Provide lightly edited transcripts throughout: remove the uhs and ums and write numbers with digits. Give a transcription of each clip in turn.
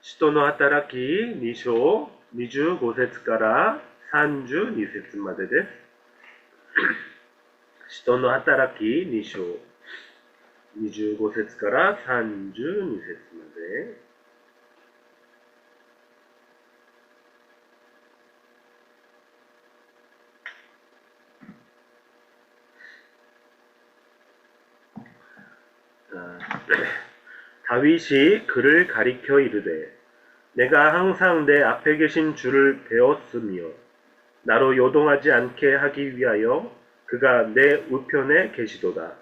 人の働き2章25節から32節までです。人の働き2章25節から32節まで。다윗이 그를 가리켜 이르되 내가 항상 내 앞에 계신 주를 배웠으며 나로 요동하지 않게 하기 위하여 그가 내 우편에 계시도다.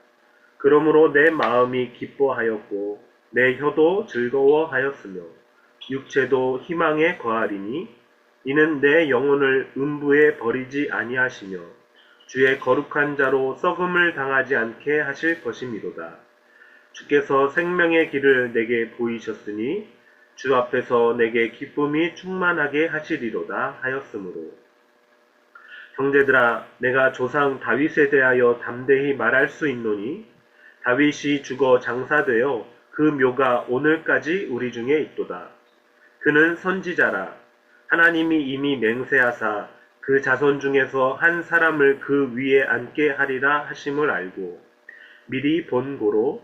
그러므로 내 마음이 기뻐하였고 내 혀도 즐거워하였으며 육체도 희망에 거하리니 이는 내 영혼을 음부에 버리지 아니하시며 주의 거룩한 자로 썩음을 당하지 않게 하실 것이미로다. 주께서 생명의 길을 내게 보이셨으니 주 앞에서 내게 기쁨이 충만하게 하시리로다 하였으므로 형제들아 내가 조상 다윗에 대하여 담대히 말할 수 있노니 다윗이 죽어 장사되어 그 묘가 오늘까지 우리 중에 있도다. 그는 선지자라 하나님이 이미 맹세하사 그 자손 중에서 한 사람을 그 위에 앉게 하리라 하심을 알고 미리 본 고로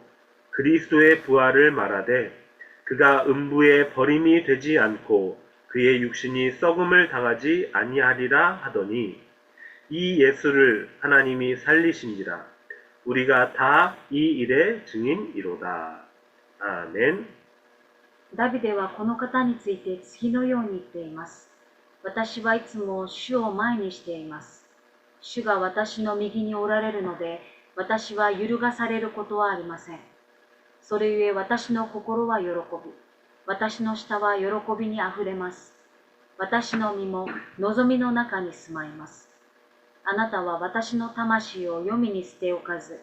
그리스도의 부활을 말하되 그가 음부에 버림이 되지 않고 그의 육신이 썩음을 당하지 아니하리라 하더니 이 예수를 하나님이 살리신지라 우리가 다 이 일의 증인이로다. 아멘. ダビデはこの方について次のように言っています。私はいつも主を前にしています。主が私の右におられるので、私は揺るがされることはありません。それゆえ私の心は喜び、私の舌は喜びにあふれます。私の身も望みの中に住まいます。あなたは私の魂を黄泉に捨ておかず、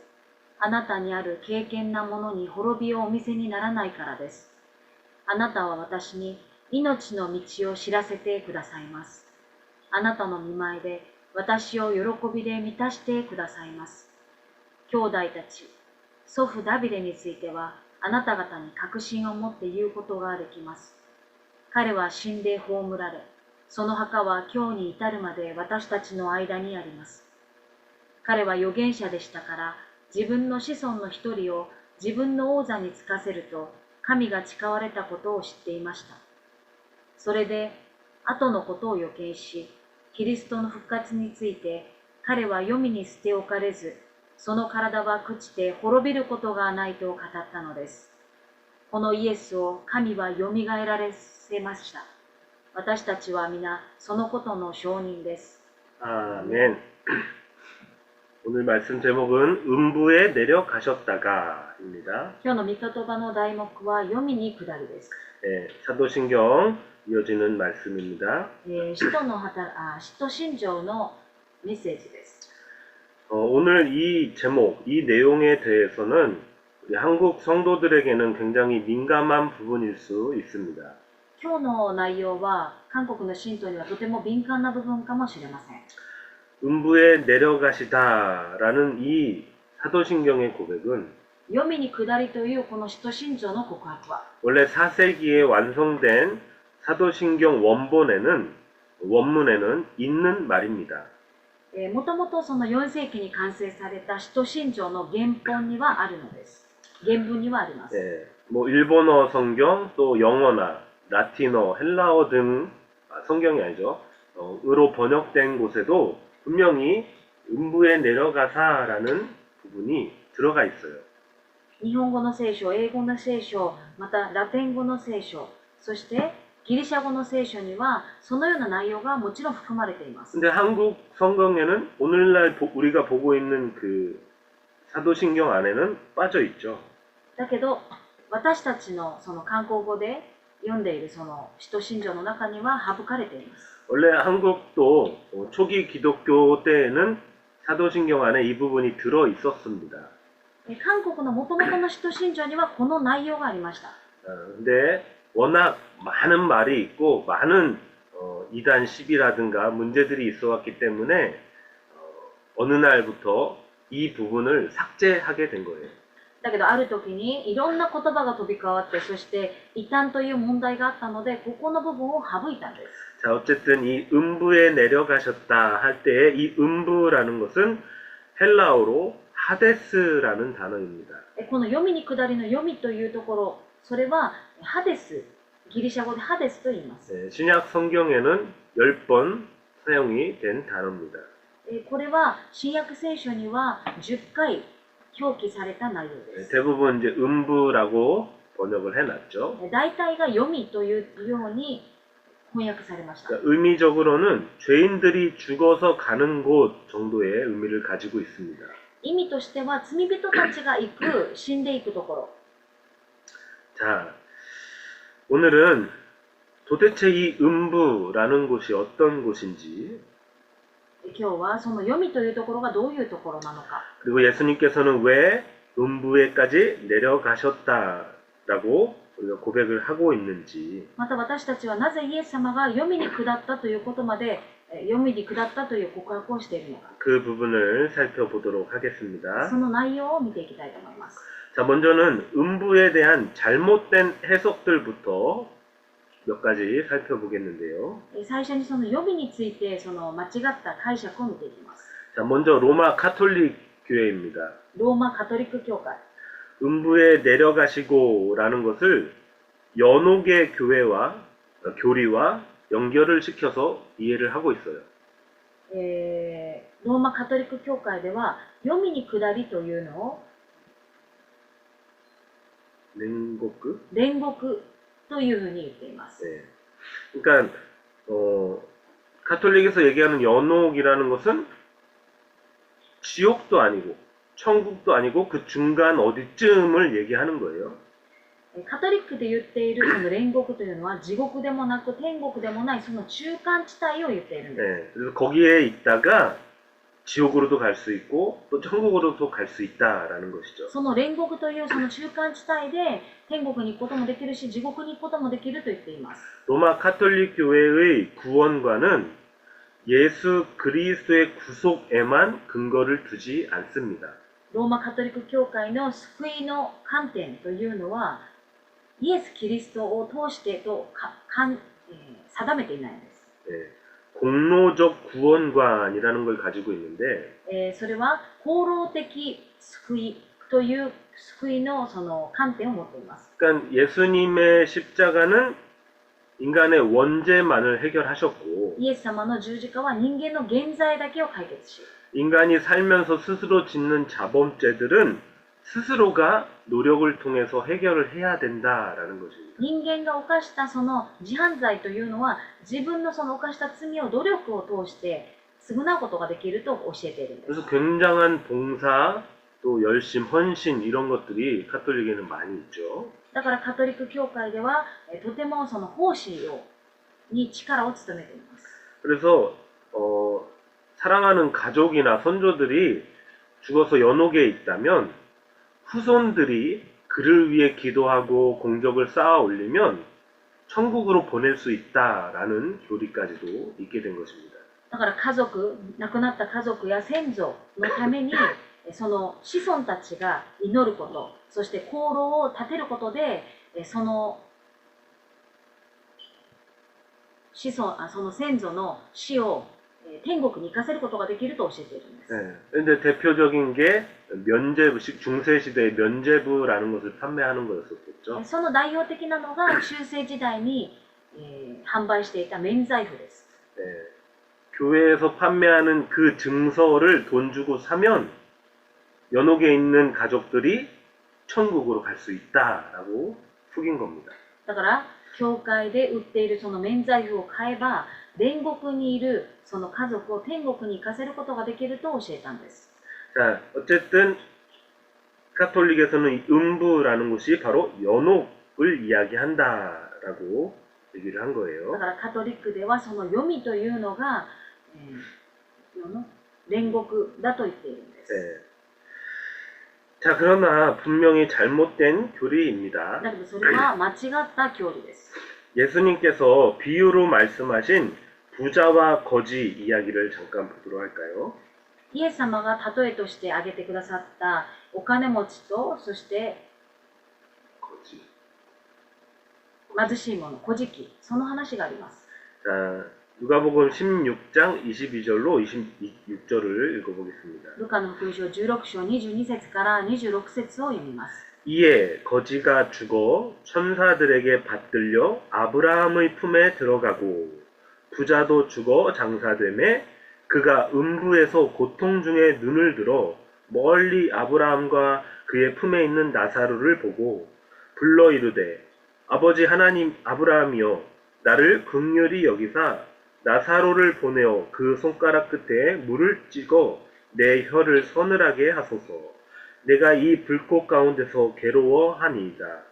あなたにある敬虔な者に滅びをお見せにならないからです。あなたは私に命の道を知らせてくださいます。あなたの御前で私を喜びで満たしてくださいます。兄弟たち、祖父ダビデについてはあなた方に確信を持って言うことができます。彼は死んで葬られ、その墓は今日に至るまで私たちの間にあります。彼は預言者でしたから、自分の子孫の一人を自分の王座につかせると、神が誓われたことを知っていました。それで、後のことを予見し、キリストの復活について、彼は黄泉に捨て置かれず、その体は朽ちて滅びることがないと語ったのです。このイエスを神はよみがえらせました。私たちは皆そのことの証人です。 아멘. 오늘 말씀 제목은 음부에 내려가셨다가입니다. 今日の御言葉の題目は黄泉に下るです。 네, 사도신경 이어지는 말씀입니다. 使徒信条のメッセージです。 오늘 이 제목, 이 내용에 대해서는 우리 한국 성도들에게는 굉장히 민감한 부분일 수 있습니다. 今日の内容は韓国の信徒にはとても敏感な部分かもしれません。 음부에 내려가시다라는 이 사도신경의 고백은 黄泉に下りというこの使徒信条の告白は 원래 4세기에 완성된 사도신경 원문에는 있는 말입니다. もともとその4世紀に完成された使徒信条の原本にはあるのです。原文にはあります。 네, 뭐 일본어 성경, 또 영어나 라틴어, 헬라어 등 성경이 아니죠. 으로 번역된 곳에도 분명히 음부에 내려가사라는 부분이 들어가 있어요. 日本語の聖書、英語の聖書、またラテン語の聖書、そしてギリシャ語の聖書にはそのような内容がもちろん含まれています。 근데 한국 성경에는 오늘날 우리가 보고 있는 그 사도신경 안에는 빠져 있죠. だけど私たちのその韓国語で読んでいるその使徒信条の中には省かれています。 원래 한국도 초기 기독교 때에는 사도신경 안에 이 부분이 들어 있었습니다. 韓国の元々の使徒信条にはこの内容がありました。 근데 워낙 많은 말이 있고 많은 이단 시비라든가 문제들이 있어왔기 때문에 어느 날부터 이 부분을 삭제하게 된 거예요. だけどある時にいろんな言葉が飛び交わって、そして異端という問題があったので、ここの部分を省いたんです。 자, 어쨌든 이 음부에 내려가셨다 할 때에 이 음부라는 것은 헬라어로 하데스라는 단어입니다. この読みに下りの読みというところ、それはハデス、ギリシャ語でハデスと言います。 네, 신약 성경에는 10번 사용이 된 단어입니다. これは新約聖書には10回表記された内容で 네, す。 대부분 이제 음부라고 번역을 해놨죠. 大体が読みというように翻訳されました。 그러니까 의미적으로는 죄인들이 죽어서 가는 곳 정도의 의미를 가지고 있습니다. 意味としては罪人たちが行く、死んでいくところ。 자, 오늘은 도대체 이 음부라는 곳이 어떤 곳인지, 今日はその読みというところがどういうところなのか、 그리고 예수님께서는 왜 음부에까지 내려가셨다라고 우리가 고백을 하고 있는지, また私たちはなぜイエス様が読みに下ったということまで、読みに下ったという告白をしているのか、 그 부분을 살펴보도록 하겠습니다. その内容を見ていきたいと思います。 자, 먼저는 음부에 대한 잘못된 해석들부터 몇 가지 살펴보겠는데요. 最初にその読みについてその間違った解釈を見ていきます。 자, 먼저 로마 카톨릭 교회입니다. ローマカトリック教会。 음부에 내려가시고라는 것을 연옥의 교리와 연결을 시켜서 이해를 하고 있어요. ローマカトリック教会では読みに下りというのを 랭고크? 煉獄というふうに言っています。 네. 그러니까 카톨릭에서 얘기하는 연옥이라는 것은 지옥도 아니고 천국도 아니고 그 중간 어디쯤을 얘기하는 거예요. カトリックで言っているその煉獄というのは地獄でもなく天国でもないその中間地帯を言っているんです。 네. 그래서 거기에 있다가 지옥으로도 갈 수 있고 또 천국으로도 갈 수 있다라는 것이죠. その煉獄というその中間地帯で天国に行くこともできるし地獄に行くこともできると言っています。 로마 카톨릭 교회의 구원관은 예수 그리스도의 구속에만 근거를 두지 않습니다. ローマカトリック教会の救いの観点というのはイエス・キリストを通してと定めていないんです。 네. 공로적 구원관이라는 걸 가지고 있는데 それは功労的救いという救いのその観点を持っています。 그러니까 예수님의 십자가는 인간의 원죄만을 해결하셨고 イエス様の十字架は人間の現在だけを解決し 인간이 살면서 스스로 짓는 자범죄들은 스스로가 노력을 통해서 해결을 해야 된다라는 것입니다. 人間が犯したその自犯罪というのは自分のその犯した罪を努力を通して償うことができると教えているんです。 그래서 굉장한 봉사, 또 열심, 헌신 이런 것들이 카톨릭에는 많이 있죠. だからカトリック教会ではとてもその奉仕に力を務めています。 그래서 사랑하는 가족이나 선조들이 죽어서 연옥에 있다면 후손들이 그를 위해 기도하고 공적을 쌓아 올리면 천국으로 보낼 수 있다라는 교리까지도 있게 된 것입니다. だから家族、亡くなった家族や先祖のためにその子孫たちが祈ること、そして功労を立てることでその先祖の死を天国に行かせることができると教えているんです。 네. 근데 대표적인 게 면제부, 중세시대의 면제부라는 것을 판매하는 거였었겠죠. その代表的なのが中世時代に、販売していた免罪符です。 네. 교회에서 판매하는 그 증서를 돈 주고 사면 연옥에 있는 가족들이 천국으로 갈 수 있다라고 속인 겁니다. だから教会で売っているその免罪符を買えば煉獄にいるその家族を天国に行かせることができると教えたんです。 자, 어쨌든 카톨릭에서는 이 음부라는 곳이 바로 연옥을 이야기한다라고 얘기를 한 だ 거예요. からカトリックではその読みというのが、煉獄だと言っているんです。 네. 자, 그러나 분명히 잘못된 교리입니다. だけどそれは間違った教理です。 예수님께서 비유로 말씀하신 부자와 거지 이야기를 잠깐 보도록 할까요? イエス様が例えとして挙げてくださったお金持ちと、そして貧しい者、古事記、その話があります。 자, 누가복음 16장 22절로 26절을 읽어보겠습니다. ルカの福音書16章22節から26節を読みます。 이에 거지가 죽어 천사들에게 받들려 아브라함의 품에 들어가고 부자도 죽어 장사되매 그가 음부에서 고통 중에 눈을 들어 멀리 아브라함과 그의 품에 있는 나사로를 보고 불러 이르되 아버지 하나님 아브라함이여 나를 긍휼히 여기사 나사로를 보내어 그 손가락 끝에 물을 찍어 내 혀를 서늘하게 하소서. 내가 이 불꽃 가운데서 괴로워하니이다.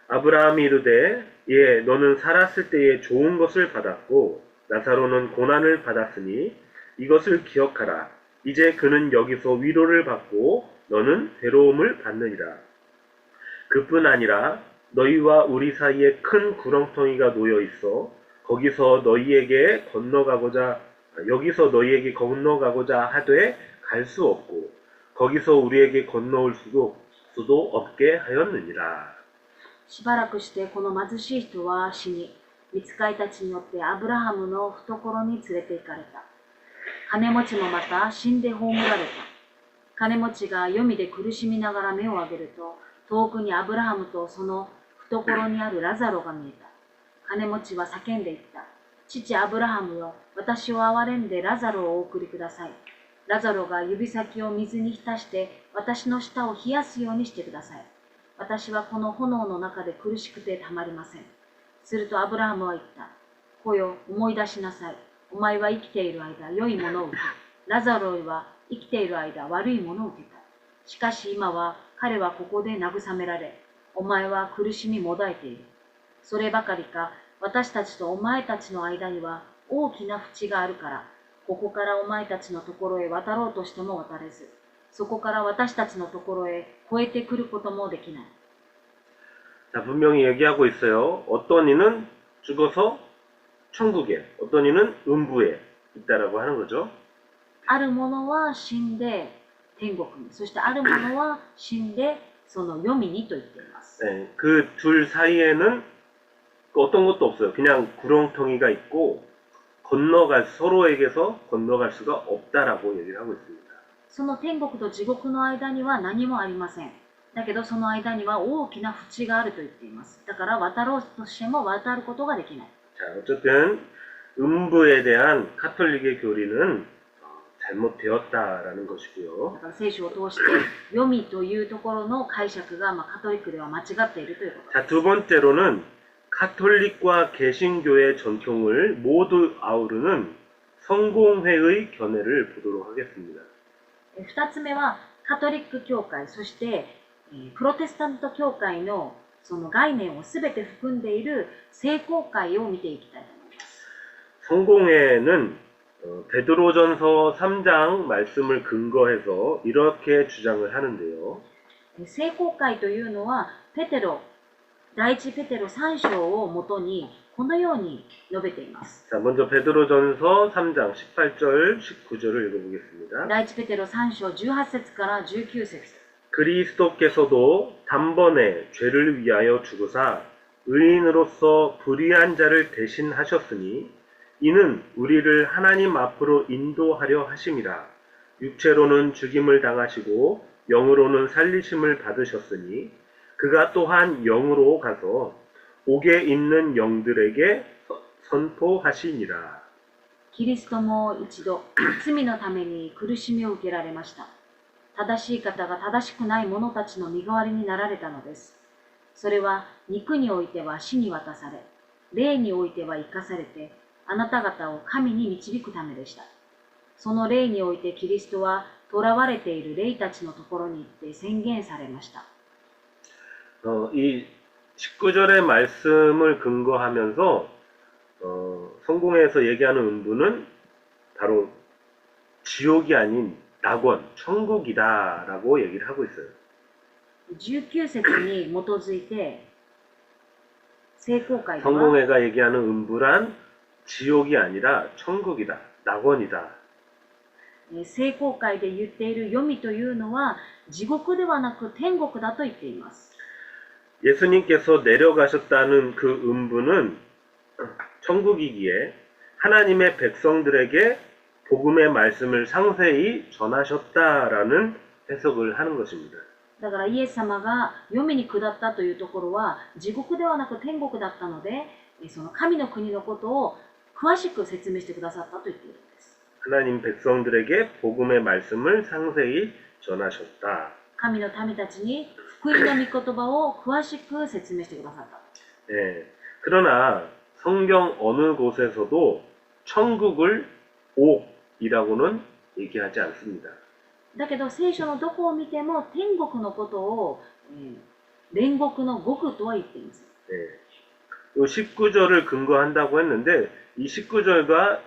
아브라함이 이르되 예 너는 살았을 때에 좋은 것을 받았고 나사로는 고난을 받았으니 이것을 기억하라. 이제 그는 여기서 위로를 받고 너는 괴로움을 받느니라. 그뿐 아니라 너희와 우리 사이에 큰 구렁텅이가 놓여 있어 여기서 너희에게 건너가고자 하되 갈 수 없고 거기서 우리에게 건너올 수도 없게 하였느니라. しばらくしてこの貧しい人は死に、御使いたちによってアブラハムの懐に連れて行かれた。金持ちもまた死んで葬られた。金持ちが黄泉で苦しみながら目を上げると、遠くにアブラハムとその懐にあるラザロが見えた。金持ちは叫んでいった。父アブラハムよ、私を憐れんでラザロをお送りください。ラザロが指先を水に浸して私の舌を冷やすようにしてください。私はこの炎の中で苦しくてたまりません。するとアブラハムは言った。子よ、思い出しなさい。お前は生きている間、良いものを受け、ラザロは生きている間、悪いものを受けた。しかし今は彼はここで慰められ、お前は苦しみもだえている。そればかりか、私たちとお前たちの間には大きな淵があるから、ここからお前たちのところへ渡ろうとしても渡れず、そこから私たちのところへ越えてくることもできない。 자, 분명히 얘기하고 있어요. 어떤 이는 죽어서 천국에, 어떤 이는 음부에 있다라고 하는 거죠. ある者は死んで天国に、そしてある者は死んでその黄泉にと言っています。 네, 그 둘 사이에는 어떤 것도 없어요. 그냥 구렁텅이가 있고 서로에게서 건너갈 수가 없다라고 얘기를 하고 있습니다. その天国と地獄の間には何もありません。だけどその間には大きな淵があると言っています。だから渡ろうとしても渡ることができない。 자, 어쨌든 음부에 대한 카톨릭의 교리는 잘못되었다라는 것이고요. だから聖書を通して黄泉というところの解釈がカトリックでは間違っているということ。 자, 두 번째로는 카톨릭과 개신교의 전통을 모두 아우르는 성공회의 견해를 보도록 하겠습니다. 2つ目はカトリック教会、そしてプロテスタント教会のその概念をすべて含んでいる聖公会を見ていきたいと思います。 성공회는 베드로전서 3장 말씀을 근거해서 이렇게 주장을 하는데요. 聖公会というのは第一ペテロ3章をもとにこのように述べています。 자, 먼저 베드로전서 3장 18절 19절을 읽어보겠습니다. 第一ペテロ3章18節から19節 그리스도께서도 단번에 죄를 위하여 죽으사 의인으로서 불의한 자를 대신하셨으니 이는 우리를 하나님 앞으로 인도하려 하심이라. 육체로는 죽임을 당하시고 영으로는 살리심을 받으셨으니 그가 또한 영으로 가서 옥에 있는 영들에게 선포하시니라. キリストも一度罪のために苦しみを受けられました。正しい方が正しくない者たちの身代わりになられたのです。それは肉においては死に渡され、霊においては生かされて、あなた方を神に導くためでした。その霊においてキリストは囚われている霊たちのところに行って宣言されました。 이 19절의 말씀을 근거하면서 성공회에서 얘기하는 음부는 바로 지옥이 아닌 낙원, 천국이다라고 얘기를 하고 있어요. 19節に基づいて、聖公会では 성공회가 얘기하는 음부란 지옥이 아니라 천국이다, 낙원이다. 聖公会で言っている読みというのは地獄ではなく天国だと言っています。 예수님께서 내려가셨다는 그 음부는 천국이기에 하나님의 백성들에게 복음의 말씀을 상세히 전하셨다라는 해석을 하는 것입니다. だからイエス様が読みに下ったというところは地獄ではなく天国だったので、その神の国のことを詳しく説明してくださったと言っているんです。 하나님 백성들에게 복음의 말씀을 상세히 전하셨다. 神の民たちに福音の御言葉を詳しく説明してくださった。 예, 그러나 성경 어느 곳에서도 천국을 옥이라고는 얘기하지 않습니다. だけど聖書のどこを見ても天国のことを、煉獄の獄とは言っています。 예, 이 19절을 근거한다고 했는데 이 19절과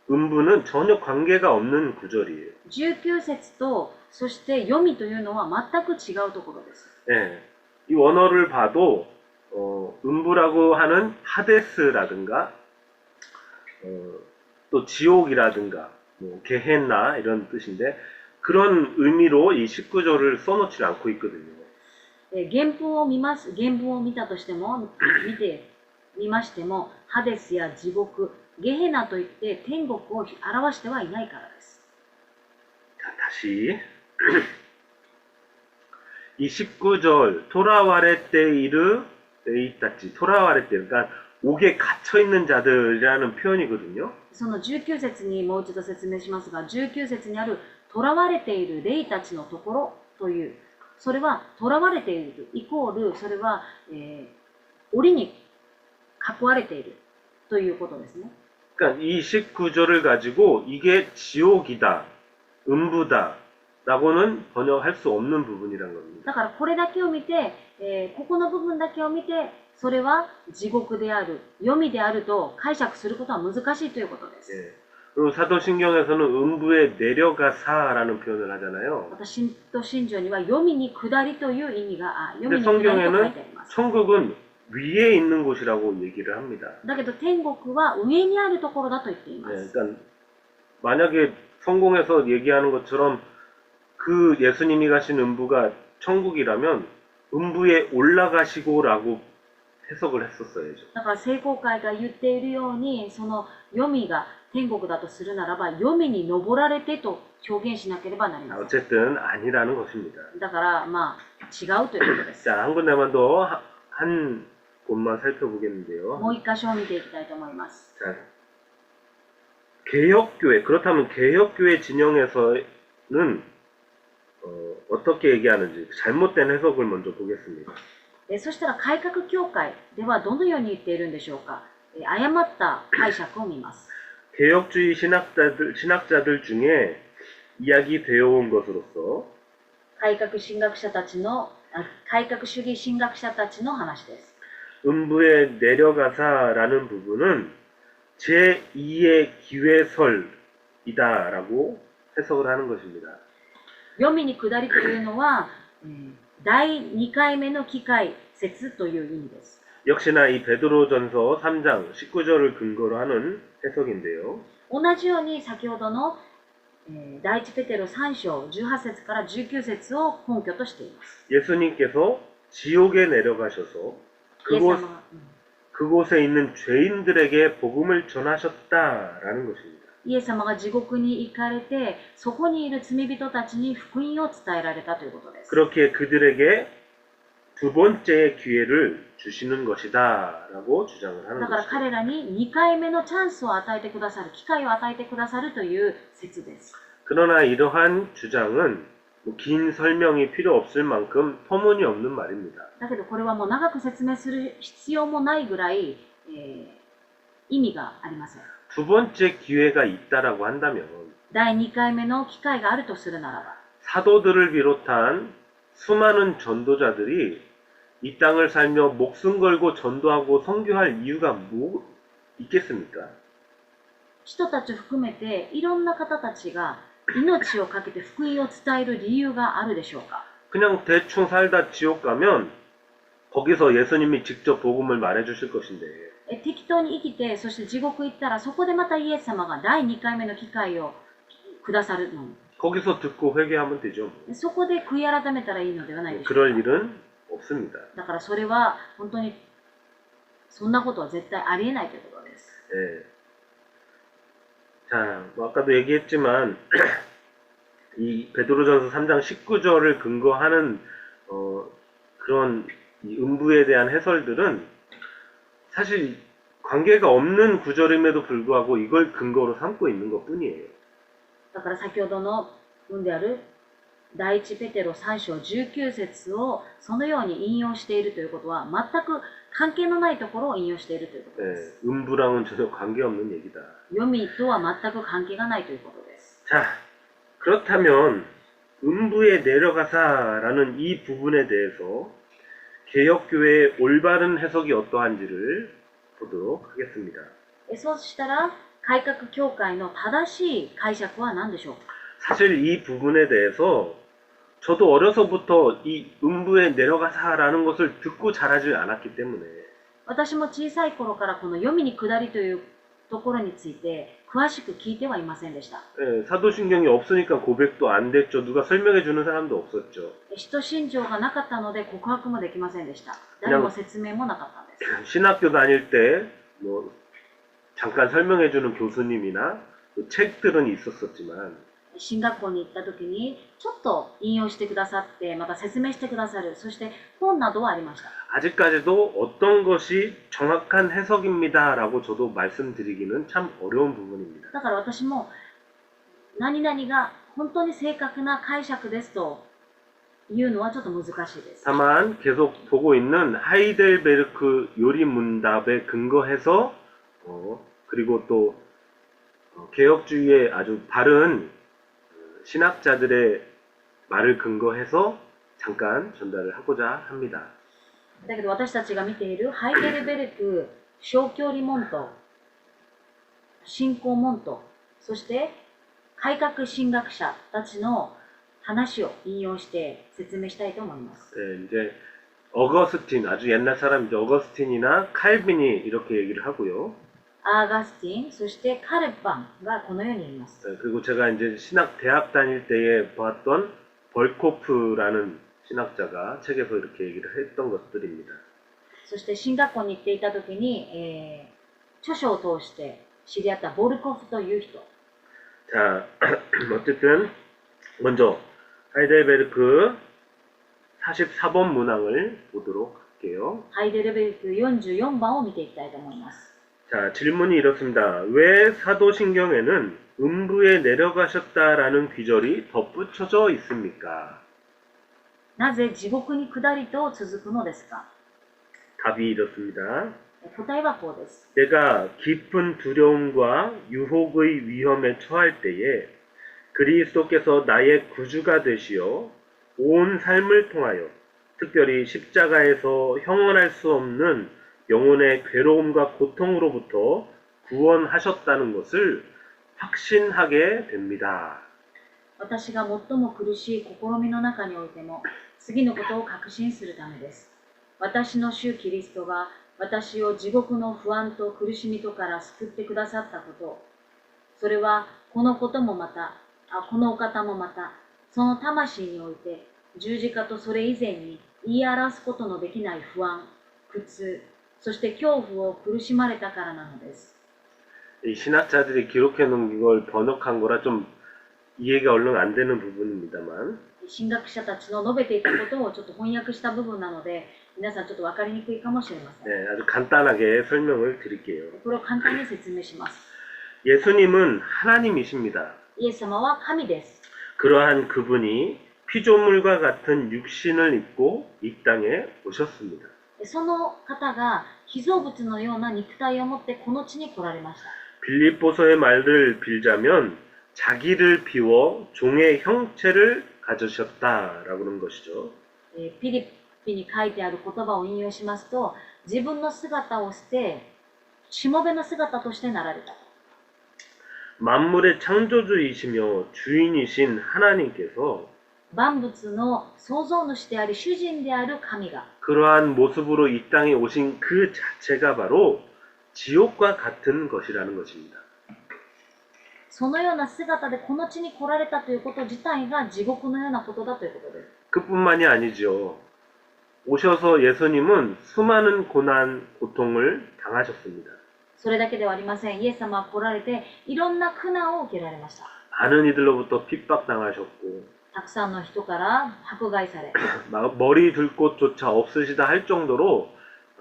음부는 전혀 관계가 없는 구절이에요. 19節とそして読みというのは全く違うところです。 예, 이 원어를 봐도 음부라고 하는 하데스라든가 또 지옥이라든가 뭐 게헨나 이런 뜻인데 그런 의미로 이 19절을 써놓지 않고 있거든요. 原文を見たとしても見ましてもハデスや地獄ゲヘナといって天国を表してはいないからです。 자, 다시 이 19절 토라와레테이르 에이타치 토라와레테 그러니까 옥에 갇혀 있는 자들이라는 표현이거든요. その19節にもう一度説明しますが、19節にある囚われている霊たちのところという、それは囚われているイコール、それは、檻に囲われているということですね。 그러니까 이 19절을 가지고 이게 지옥이다, 음부다 라고는 번역할 수 없는 부분이란 겁니다. だからこれだけを見て、ここの部分だけを見て、それは地獄である、読みであると解釈することは難しいということです。 예. 그리고 사도신경에서는 음부에 내려가사라는 표현을 하잖아요. また新と新条には読みに下りという意味が、読み 근데 に下りと書いて 성경에는 あります。 천국은 위에 있는 곳이라고 얘기를 합니다. だけど天国は上にあるところだと言っていま 예, す。 그러니까 만약에 성공해서 얘기하는 것처럼 그 예수님이 가신 음부가 천국이라면 음부에 올라가시고라고 해석을 했었어야죠. だから聖公会が言っているように、その読みが天国だとするならば、読みに登られてと表現しなければなりません。 어쨌든 아니라는 것입니다. だからまあ違うということです。 자, 한 군데만 더 한 곳만 살펴보겠는데요. もう一箇所を見ていきたいと思います。 자, 개혁교회 그렇다면 개혁교회 진영에서는 어떻게 얘기하는지 잘못된 해석을 먼저 보겠습니다. そしたら改革協会ではどのように言っているんでしょうか。誤った解釈を見ます。 개혁주의 신학자들 중에 이야기되어 온 것으로서 改革主義神学者たちの話です。 음부에 내려가사라는 부분은 제2의 기회설이다라고 해석을 하는 것입니다. 読みに下りというのは、第2回目の機会説という意味です。 역시나 이 베드로전서 3장 19절을 근거로 하는 해석인데요. 同じように先ほどの、第一ペテロ3章18節から19節を根拠としています。 예수님께서 지옥에 내려가셔서 그곳에 있는 죄인들에게 복음을 전하셨다라는 것입니다. イエス様が地獄に行かれて、そこにいる罪人たちに福音を伝えられたということです。 그렇게 그들에게 두 번째의 기회를 주시는 것이다라고 주장을 하는 だから 것입니다. 彼らに2回目のチャンスを与えてくださる、機会を与えてくださるという説です。 그러나 이러한 주장은 긴 설명이 필요 없을 만큼 터무니없는 말입니다. だけどこれはもう長く説明する必要もないぐらい、意味がありません。 두 번째 기회가 있다라고 한다면 第2回目の機会があるとするならば、 사도들을 비롯한 수많은 전도자들이 이 땅을 살며 목숨 걸고 전도하고 선교할 이유가 뭐 있겠습니까? 人たちを含めていろんな方たちが命を懸けて福音を伝える理由があるでしょうか。 그냥 대충 살다 지옥 가면 거기서 예수님이 직접 복음을 말해 주실 것인데 適当に生きて、そして地獄行ったらそこでまたイエス様が第2回目の機会をくださるの。 거기서 듣고 회개하면 되죠. そこで悔い改めたらいいのではないでしょう 그럴 か。 일은 없습니다. だからそれは本当にそんなことは絶対ありえないということです。 예. 자, 뭐 아까도 얘기했지만 이 베드로전서 3장 19절을 근거하는 그런 이 음부에 대한 해설들은 사실 관계가 없는 구절임에도 불구하고 이걸 근거로 삼고 있는 것 뿐이에요. だから先ほどの文である第一ペテロ3章19節をそのように引用しているということは全く関係のないところを引用しているということです。 예, 음부랑은 전혀 관계없는 얘기다. 読みとは全く関係がないということです。 자, 그렇다면 음부에 내려가사라는 이 부분에 대해서 개혁교회의 올바른 해석이 어떠한지를 보도록 하겠습니다. そうしたら改革協会の正しい解釈は何でしょうか。 사실 이 부분에 대해서 저도 어려서부터 이 음부에 내려가사라는 것을 듣고 자라지 않았기 때문에 私も小さい頃からこの読みに下りというところについて詳しく聞いてはいませんでした。 예, 사도신경이 없으니까 고백도 안 됐죠. 누가 설명해 주는 사람도 없었죠. 使徒信条がなかったので告白もできませんでした。誰も説明もなかったんです。 신학교 다닐 때 뭐 잠깐 설명해 주는 교수님이나 또 책들은 있었었지만 進学校に行った時にちょっと引用してくださってまた説明してくださる、そして本などはありました。 아직까지도 어떤 것이 정확한 해석입니다 라고 저도 말씀드리기는 참 어려운 부분입니다. だから私も何々が本当に正確な解釈ですというのはちょっと難しいです。 다만 계속 보고 있는 하이델베르크 요리문답에 근거해서 그리고 또 개혁주의의 아주 바른 신학자들의 말을 근거해서 잠깐 전달을 하고자 합니다. だけど私たちが見ているハイデルベルク小教理門徒、信仰門徒、そして改革神学者たちの話を引用して説明したいと思います。 네, 이제 어거스틴, 아주 옛날 사람이죠. 어거스틴이나 칼빈이 이렇게 얘기를 하고요. アーガスティン、そしてカルパンがこのように言います。 네, 그리고 제가 이제 신학 대학 다닐 때에 보았던 벌코프라는 신학자가 책에서 이렇게 얘기를 했던 것들입니다. そして進学校に行っていた時に、著書を通して知り合ったボルコフという人。 자, 어쨌든 먼저 하이델베르크 44번 문항을 보도록 할게요. ハイデルベルク44番を見ていきたいと思います。 자, 질문이 이렇습니다. 왜 사도신경에는 음부에 내려가셨다라는 귀절이 덧붙여져 있습니까? なぜ地獄に下りと続くのですか。 답이 이렇습니다. 答えはこうです。 내가 깊은 두려움과 유혹의 위험에 처할 때에 그리스도께서 나의 구주가 되시어 온 삶을 통하여 특별히 십자가에서 형언할 수 없는 영혼의 괴로움과 고통으로부터 구원하셨다는 것을 확신하게 됩니다. 私が最も苦しい試みの中においても次のことを確信するためです。私の主キリストが私を地獄の不安と苦しみとから救ってくださったこと、それはこのこともまた、このお方もまた、その魂において十字架とそれ以前に言い表すことのできない不安、苦痛、そして恐怖を苦しまれたからなのです。 이 신학자들이 기록해 놓은 걸 번역한 거라 좀 이해가 얼른 안 되는 부분입니다만 神学者たちの述べていたことをちょっと翻訳した部分なので、皆さんちょっと分かりにくいかもしれません。 네, 아주 간단하게 설명을 드릴게요. これを簡単に説明します。 예수님은 하나님이십니다. イエス様は神です。 그러한 그분이 피조물과 같은 육신을 입고 이 땅에 오셨습니다. その方が被造物のような肉体を持ってこの地に来られました。 빌립보서의 말을 빌자면 자기를 비워 종의 형체를 가지셨다라고 그런 것이죠. ピリピに書いてある言葉を引用しますと、自分の姿を捨て、しもべの姿としてなられた。 만물의 창조주이시며 주인이신 하나님께서 万物の創造主であり主人である神が 그러한 모습으로 이 땅에 오신 그 자체가 바로 지옥과 같은 것이라는 것입니다. そのような姿でこの地に来られたということ自体が地獄のようなことだということです。 그뿐만이 아니죠. 오셔서 예수님은 수많은 고난, 고통을 당하셨습니다. それだけではありません。イエス様は来られていろんな苦難を受けられました。 많은 이들로부터 핍박당하셨고 たくさんの人から迫害され、 머리 둘 곳조차 없으시다 할 정도로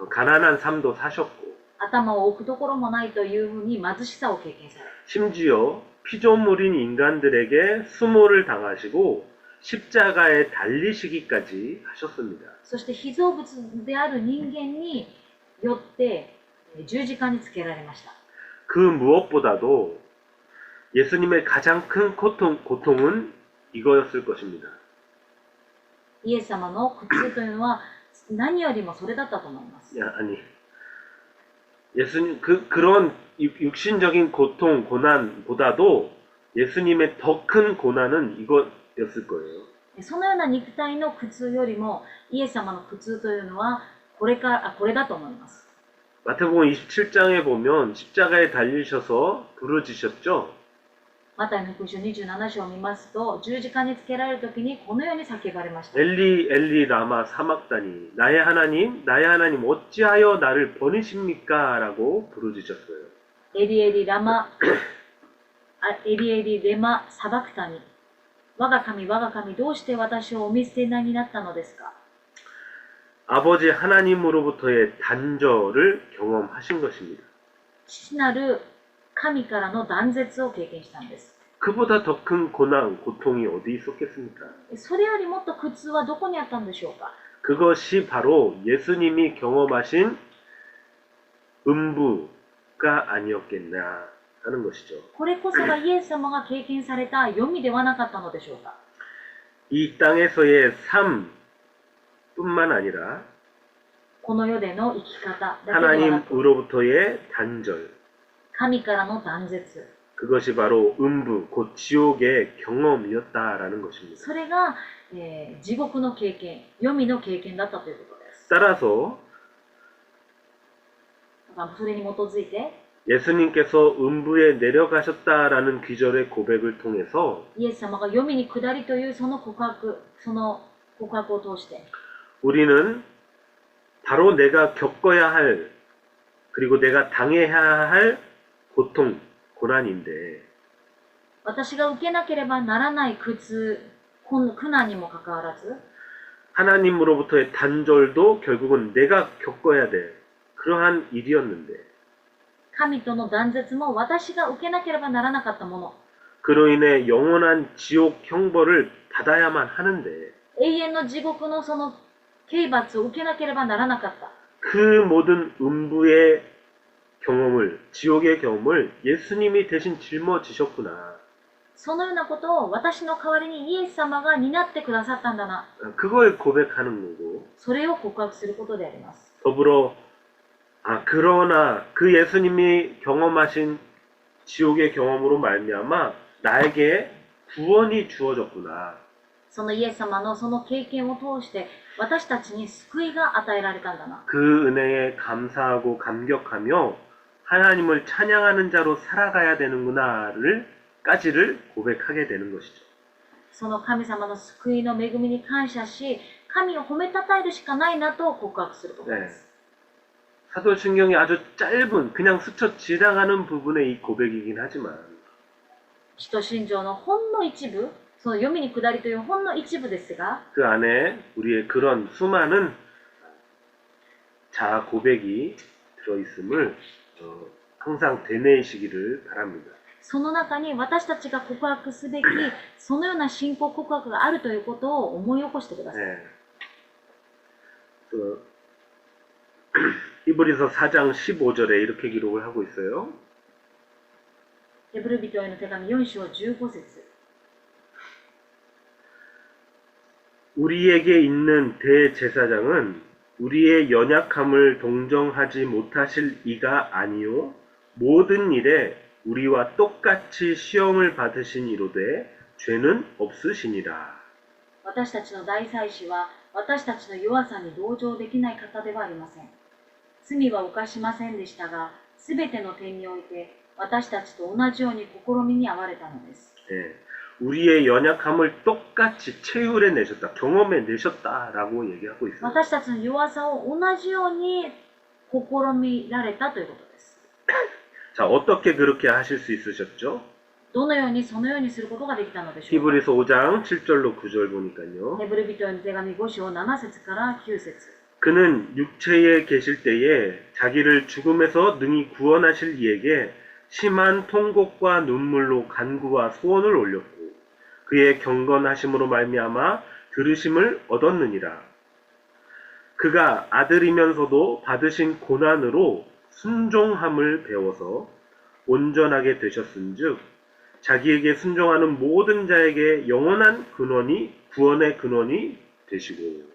가난한 삶도 사셨고 頭を置くところもないというふうに貧しさを経験され、 심지어 피조물인 인간들에게 수모를 당하시고 십자가에 달리시기까지 하셨습니다. そして被造物である人間によって十字架につけられました。 그 무엇보다도 예수님의 가장 큰 고통은 이거였을 것입니다. イエス様の苦痛というのは何よりもそれだったと思います。 아니, 예수님 그런 육신적인 고통, 고난보다도 예수님의 더 큰 고난은 이것이었을 거예요. そのような肉体の苦痛よりもイエス様の苦痛というのはこれだと思います。 마태복음 27장에 보면 십자가에 달리셔서 부르짖으셨죠. マタイの福音書27章を見ますと、十字架につけられるときにこのように叫ばれました。 엘리 엘리 라마 사막다니 나의 하나님 어찌하여 나를 버리십니까? 라고 부르짖으셨어요. エリエリレマサバクタニ。我が神どうして私をお見捨てになったのですか。 아버지 하나님으로부터의 단절을 경험하신 것입니다. 父なる神からの断絶を経験したんです。 그보다 더 큰 고난, 고통이 어디 있었겠습니까? それよりもっと苦痛はどこにあったんでしょうか。 그것이 바로 예수님이 경험하신 음부가 아니었겠나 하는 것이죠. これこそがイエス様が経験された読みではなかったのでしょうか。 이 땅에서의 삶뿐만 아니라 この世での生き方だけではなく、 하나님으로부터의 단절, 神からの断絶、 그것이 바로 음부, 곧 지옥의 경험이었다라는 것입니다. それが、地獄の経験、読みの経験だったということです。 따라서 だからそれに基づいて 예수님께서 음부에 내려가셨다라는 기절의 고백을 통해서 イエス様が読みに下りというその告白を通して 우리는 바로 내가 겪어야 할 그리고 내가 당해야 할 고통, 고난인데 私が受けなければならない苦難にもかかわらず 하나님으로부터의 단절도 결국은 내가 겪어야 될 그러한 일이었는데 神との断絶も私が受けなければならなかったもの 그로 인해 영원한 지옥 형벌을 받아야만 하는데 永遠の地獄のその刑罰を受けなければならなかった 그 모든 음부의 경험을 지옥의 경험을 예수님이 대신 짊어지셨구나. そのようなことを私の代わりにイエス様が担ってくださったんだな 그걸 고백하는 거고 それを告白することであります 더불어 그러나 그 예수님이 경험하신 지옥의 경험으로 말미암아 나에게 구원이 주어졌구나. そのイエス様のその経験を通して私たちに救いが与えられたんだな 그 은혜에 감사하고 감격하며 하나님을 찬양하는 자로 살아가야 되는구나를 고백하게 되는 것이죠. その神様の救いの恵みに感謝し神を褒めたたえるしかないなと告白することです 사도신경이 아주 짧은 그냥 스쳐 지나가는 부분의 이 고백이긴 하지만 使徒信条のほんの一部その読みに下りというほんの一部ですが 그 안에 우리의 그런 수많은 자아 고백이 들어있음을 항상 되뇌이시기를 바랍니다. その中に私たちが告白すべきそのような信仰告白があるということを思い起こしてください。 네. 히브리서 4장 15절에 이렇게 기록을 하고 있어요. ヘブル人への手紙4章15節 우리에게 있는 대제사장은 우리의 연약함을 동정하지 못하실 이가 아니요 모든 일에 우리와 똑같이 시험을 받으신 이로되 죄는 없으시니라. 私たちの大祭司は私たちの弱さに同情できない方ではありません。罪は犯しませんでしたが、すべての点において私たちと同じように試みに遭われたのです。 예, 우리의 연약함을 똑같이 체휼해 내셨다, 경험해 내셨다라고 얘기하고 있습니다. 私たちの弱さを同じように試みられたということです。 자, 어떻게 그렇게 하실 수 있으셨죠? どのようにそのようにすることができたのでしょうか。 히브리서 5장 7절로 9절 보니까요. ヘブル人への手紙5章7節から9節 그는 육체에 계실 때에 자기를 죽음에서 능히 구원하실 이에게 심한 통곡과 눈물로 간구와 소원을 올렸고 그의 경건하심으로 말미암아 들으심을 얻었느니라. 그가 아들이면서도 받으신 고난으로 순종함을 배워서 온전하게 되셨은즉 자기에게 순종하는 모든 자에게 영원한 근원이 구원의 근원이 되시고.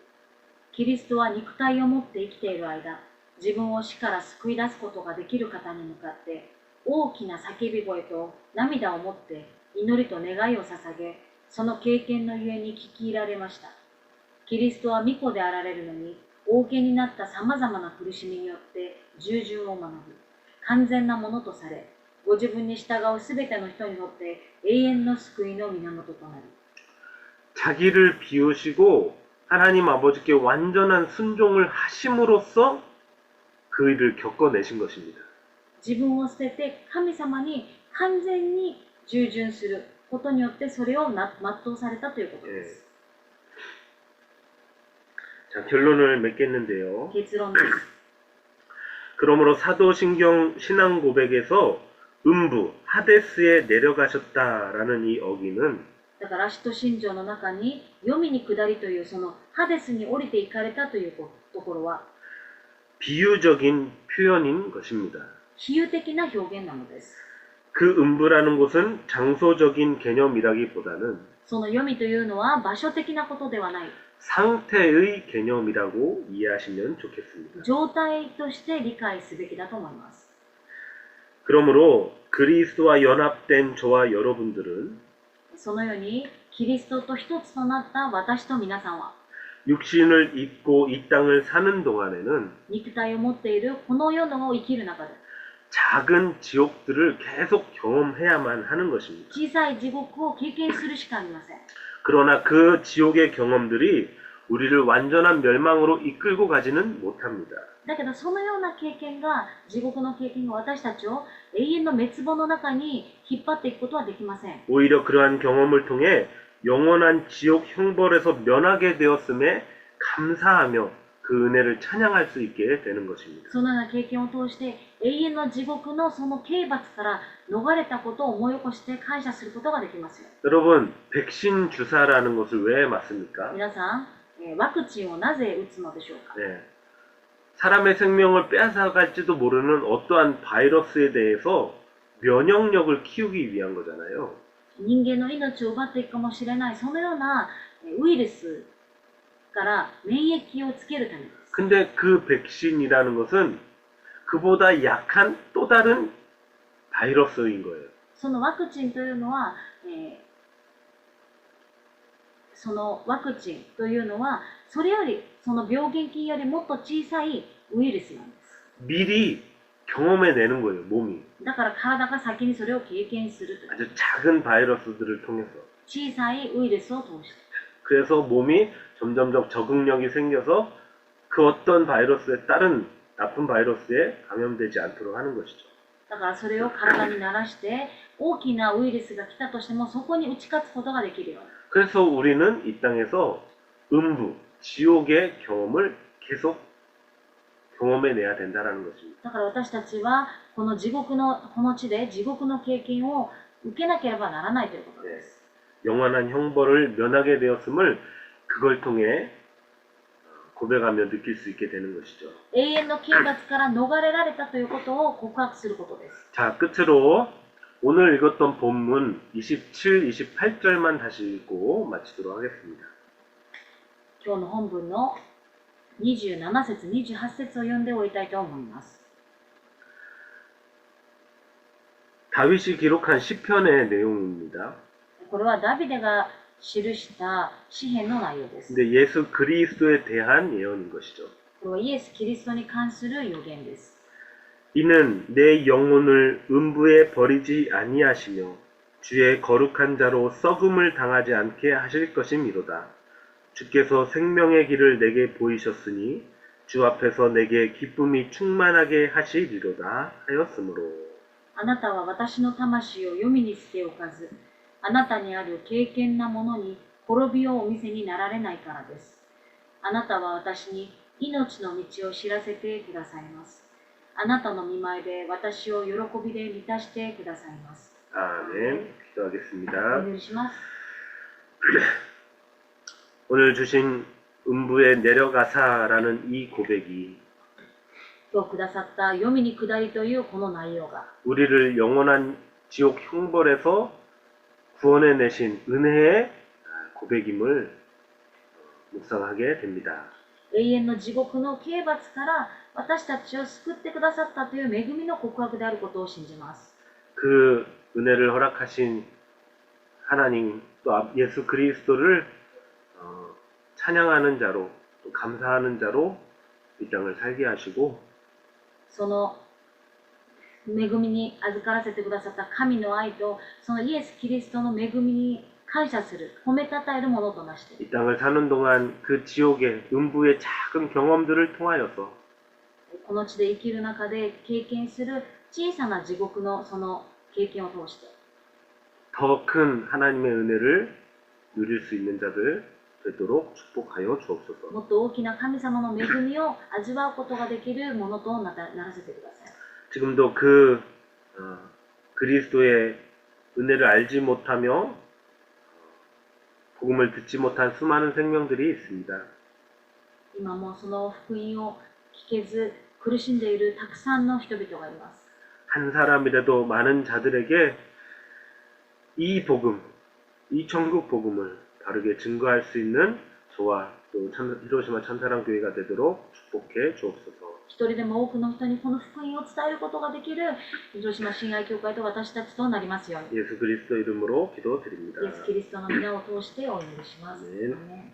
キリストは肉体を持って生きている間、自分を死から救い出すことができる方に向かって大きな叫び声と涙を持って祈りと願いを捧げ、その経験のゆえに聞き入られました。キリストは御子であられるのに、王家になったさまざまな苦しみによって従順を学び、完全なものとされ、ご自分に従うすべての人にとって永遠の救いの源となり、 자기를 비우시고 하나님 아버지께 완전한 순종을 하심으로써 그 일을 겪어내신 것입니다. 自分を捨てて神様に完全に従順することによってそれを全うされたということです。 자, 결론을 맺겠는데요. 結論です。 그러므로 사도신경 신앙 고백에서 음부 하데스에 내려가셨다라는 이 어기는 だから使徒信条の中に黄泉に下りというそのハデスに降りていかれたというところは 비유적인 표현인 것입니다. 比喩的な表現なのです。 그 음부라는 곳은 장소적인 개념이라기보다는 その黄泉というのは場所的なことではない。 상태의 개념이라고 이해하시면 좋겠습니다. 状態として理解すべきだと思います。 그러므로 그리스도와 연합된 저와 여러분들은 そのようにキリストと一つとなった私と皆さんは 육신을 입고 이 땅을 사는 동안에는 肉体を持っているこの世の生きる中で 작은 지옥들을 계속 경험해야만 하는 것입니다. 小さい地獄を経験するしかありません。 그러나 그 지옥의 경험들이 우리를 완전한 멸망으로 이끌고 가지는 못합니다. だけどそのような経験が地獄の経験が私たちを永遠の滅亡の中に引っ張っていくことはできません。 오히려 그러한 경험을 통해 영원한 지옥 형벌에서 면하게 되었음에 감사하며 그 은혜를 찬양할 수 있게 되는 것입니다. そのような経験を通して永遠の地獄のその刑罰から逃れたことを思い起こして感謝することができますよ。 여러분, 백신 주사라는 것을 왜 맞습니까? 皆さん、ワクチンをなぜ打つのでしょうか。 네. 사람의 생명을 빼앗아갈지도 모르는 어떠한 바이러스에 대해서 면역력을 키우기 위한 거잖아요. 人間の命を奪っていくかもしれないそのようなウイルスから免疫をつけるためです。 근데 그 백신이라는 것은 그보다 약한 또 다른 바이러스인 거예요. そのワクチンというのは、そのワクチンというのはそれよりその病原菌よりもっと小さいウイルスなんです。 미리 경험해내는 거예요, 몸이. だから体が先にそれを経験するという 아주 작은 바이러스들을 통해서. 小さいウイルスを通して 그래서 몸이 점점점 적응력이 생겨서 그 어떤 바이러스에 다른 나쁜 바이러스에 감염되지 않도록 하는 것이죠. だからそれを体に慣らして大きなウイルスが来たとしてもそこに打ち勝つことができるように。 그래서 우리는 이 땅에서 음부, 지옥의 경험을 계속 경험해내야 된다는 것입니다. だから私たちはこの地獄のこの地で地獄の経験を受けなければならないということです。 영원한 형벌을 면하게 되었음을 그걸 통해 고백하며 느낄 수 있게 되는 것이죠. 永遠の刑罰から逃れられたということを告白することです。 자, 끝으로 오늘 읽었던 본문 27, 28절만 다시 읽고 마치도록 하겠습니다. 今日の本文の27節、28節を読んで終えたいと思います。 다윗이 기록한 시편의 내용입니다. これはダビデが記した詩篇の内容です。 근데 예수 그리스도에 대한 예언인 것이죠. これはイエス・キリストに関する予言です。 이는 내 영혼을 음부에 버리지 아니하시며 주의 거룩한 자로 썩음을 당하지 않게 하실 것이미로다. 주께서 생명의 길을 내게 보이셨으니 주 앞에서 내게 기쁨이 충만하게 하시리로다 하였으므로. あなたは私の魂を読みに捨ておかず、あなたにある敬虔な者に滅びをお見せになられないからです。あなたは私に命の道を知らせてくださいます。あなたの見舞いで私を喜びで満たしてくださいます。 아멘. 기도하겠습니다. お祈りします。 오늘 주신 음부에 내려가사라는 이 고백이 今日くださった読みに下りというこの内容が 우리를 영원한 지옥 형벌에서 구원해내신 은혜의 고백임을 묵상하게 됩니다. 永遠の地獄の刑罰から私たちを救ってくださったという恵みの告白であることを信じます。 그 은혜를 허락하신 하나님 또 예수 그리스도를 찬양하는 자로 또 감사하는 자로 이 땅을 살게 하시고 その恵みに預からせてくださった神の愛とそのイエス・キリストの恵みに感謝する、褒めたたえるものとなして 이 땅을 사는 동안 그 지옥의 음부의 작은 경험들을 통하여서 この地で生きる中で経験する小さな地獄のその経験を通して 더 큰 하나님의 은혜를 누릴 수 있는 자들 되도록 축복하여 주옵소서. もっと大きな神様の恵みを味わうことができるものとならせてください。 지금도 그 그리스도의 은혜를 알지 못하며 복음을 듣지 못한 수많은 생명들이 있습니다. 今もその福音を聞けず苦しんでいるたくさんの人々がいます。 한 사람이라도 많은 자들에게 이 복음, 이 천국 복음을 바르게 증거할 수 있는 저와 또 히로시마 참사랑교회가 되도록 축복해 주옵소서. 一人でも多くの人にこの福音を伝えることができる広島親愛教会と私たちとなりますように。 예수 그리스도 이름으로 기도드립니다. イエス・キリストの皆を通してお祈りします。 아멘. アーメン